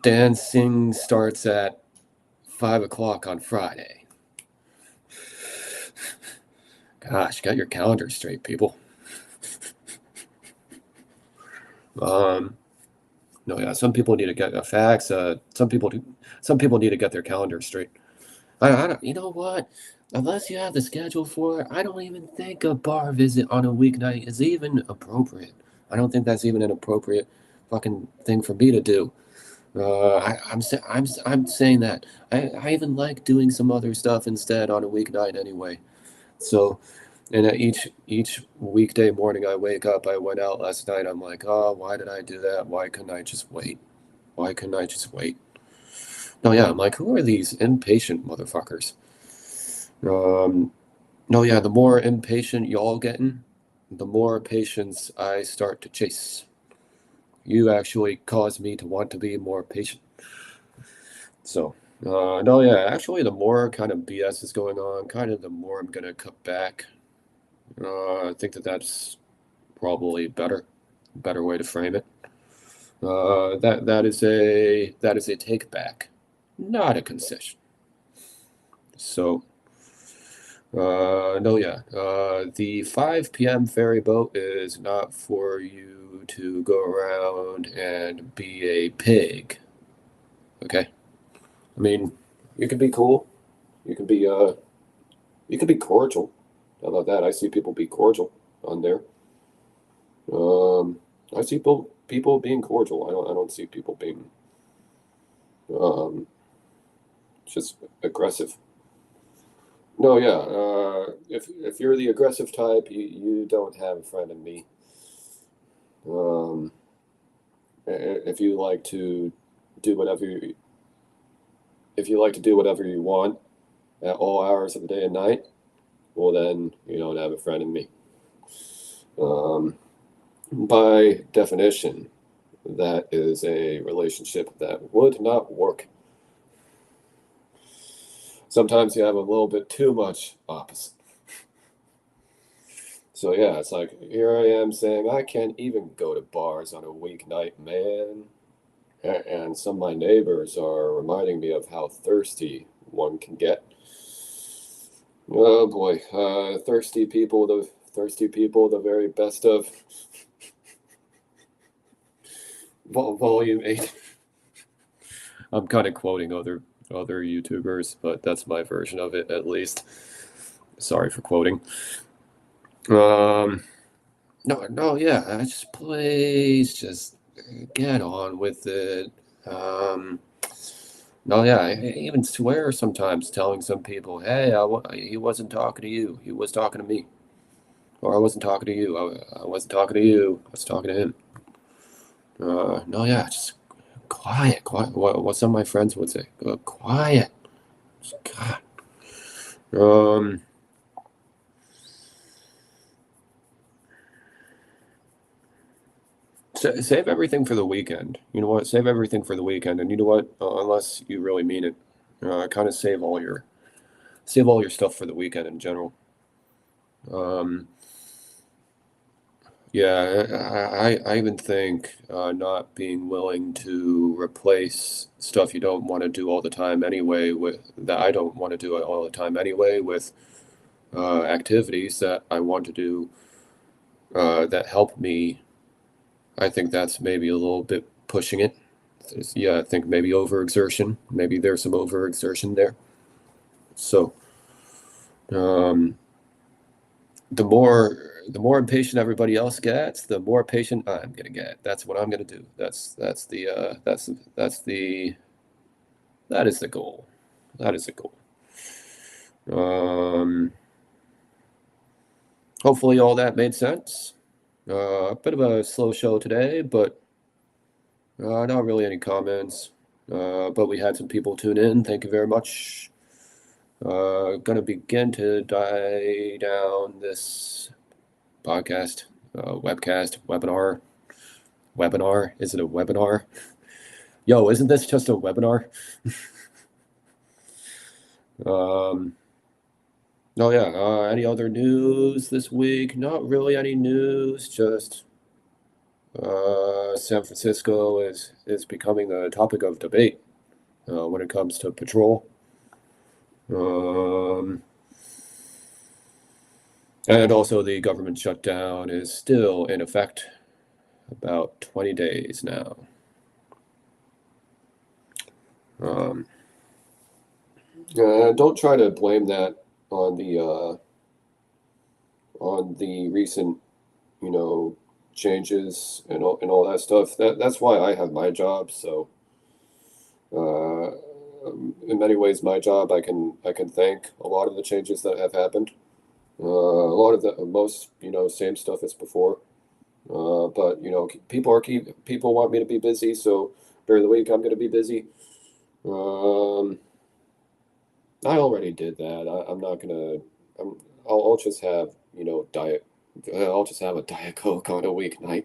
dancing starts at 5 o'clock on Friday. Gosh, get your calendar straight, people. No, yeah, some people need to get facts. Some people need to get their calendar straight. I don't. You know what? Unless you have the schedule for it, I don't even think a bar visit on a weeknight is even appropriate. I don't think that's even an appropriate fucking thing for me to do. I'm saying that. I even like doing some other stuff instead on a weeknight anyway. So, and each weekday morning I wake up, I went out last night. I'm like, oh, why did I do that? Why couldn't I just wait? Why couldn't I just wait? No, yeah, I'm like, who are these impatient motherfuckers? No, yeah, the more impatient y'all getting, the more patience I start to chase. You actually cause me to want to be more patient. So, no, yeah, actually, the more kind of BS is going on, kind of the more I'm gonna cut back. I think that's probably better way to frame it. That is a take back, not a concession. So, No, yeah. The 5 p.m. ferry boat is not for you to go around and be a pig. Okay? I mean, you can be cool. You can be you can be cordial. How about that? I see people be cordial on there. Um, I see people being cordial. I don't see people being um just aggressive. No, yeah. If you're the aggressive type, you don't have a friend in me. Um, if you like to do whatever if you like to do whatever you want at all hours of the day and night, well then you don't have a friend in me. Um, by definition, that is a relationship that would not work. Sometimes you have a little bit too much opposite. So yeah, it's like here I am saying I can't even go to bars on a weeknight, man. And some of my neighbors are reminding me of how thirsty one can get. Oh boy, thirsty people, the very best of volume 8. I'm kind of quoting other YouTubers, but that's my version of it at least. Sorry for quoting. Um, no, yeah, I just please just get on with it. Um, no, yeah, I even swear sometimes telling some people, hey, he wasn't talking to you, he was talking to me. Or I wasn't talking to you, I wasn't talking to you, I was talking to him. No, yeah, just quiet, quiet. What some of my friends would say, quiet. Just, God. Um, save everything for the weekend. You know what? Save everything for the weekend, and you know what? Unless you really mean it, kind of save all your stuff for the weekend in general. Um, yeah, I even think not being willing to replace stuff you don't want to do all the time anyway with that I don't want to do it all the time anyway with activities that I want to do that help me. I think that's maybe a little bit pushing it. Yeah, I think maybe overexertion. Maybe there's some overexertion there. So, um, the more impatient everybody else gets, the more patient I'm gonna get. That's what I'm gonna do. That is the goal. That is the goal. Um, hopefully all that made sense. A bit of a slow show today, but not really any comments. But we had some people tune in. Thank you very much. Gonna begin to die down this podcast, webcast, webinar. Is it a webinar? Yo, isn't this just a webinar? No, yeah. Any other news this week? Not really any news. Just San Francisco is becoming a topic of debate when it comes to patrol. Um, and also the government shutdown is still in effect, about 20 days now. Um, don't try to blame that on the recent, changes and all that stuff. That's why I have my job. So, uh, in many ways, my job I can thank a lot of the changes that have happened. A lot of the most same stuff as before. But people want me to be busy, so during the week I'm going to be busy. Um, I already did that. I'm not gonna. I'll just have diet. I'll just have a diet coke on a weeknight.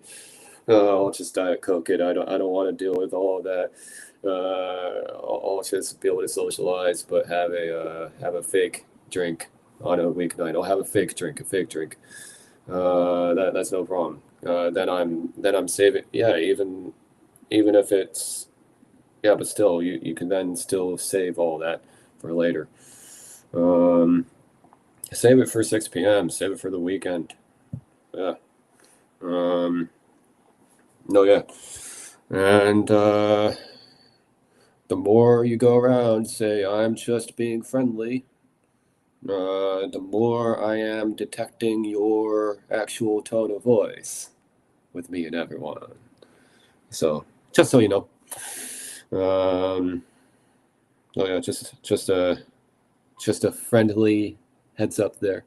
I'll just diet coke it. I don't want to deal with all of that. I'll just be able to socialize, but have a fake drink on a weeknight. I'll have a fake drink. A fake drink. That's no problem. Then I'm saving. Yeah, even if it's yeah, but still, you can then still save all that for later. Um, save it for 6 p.m. Save it for the weekend. Yeah. No, yeah. And the more you go around, say, I'm just being friendly, the more I am detecting your actual tone of voice with me and everyone. So, just so you know. Oh yeah, just a friendly heads up there.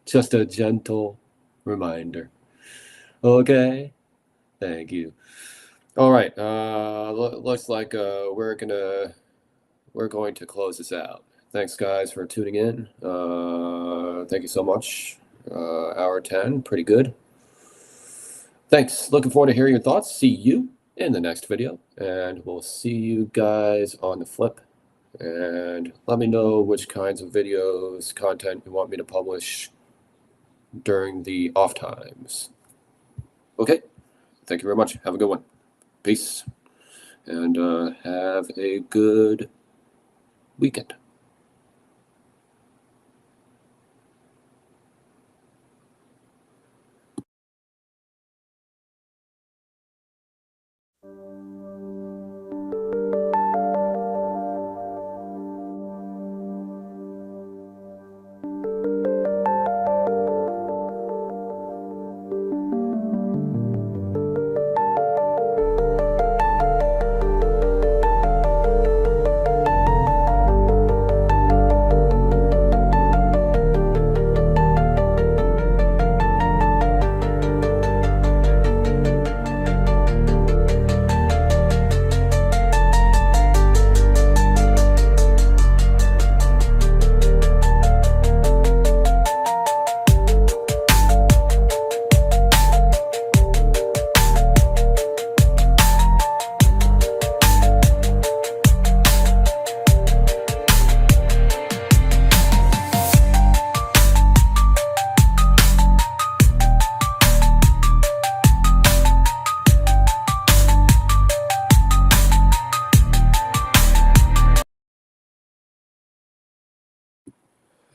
Just a gentle reminder. Okay, thank you. All right, looks like we're going to close this out. Thanks, guys, for tuning in. Thank you so much. Hour 10, pretty good. Thanks. Looking forward to hearing your thoughts. See you in the next video, and we'll see you guys on the flip. And let me know which kinds of videos, content you want me to publish during the off times. Okay, thank you very much. Have a good one. Peace. And have a good weekend.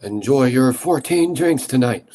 Enjoy your 14 drinks tonight.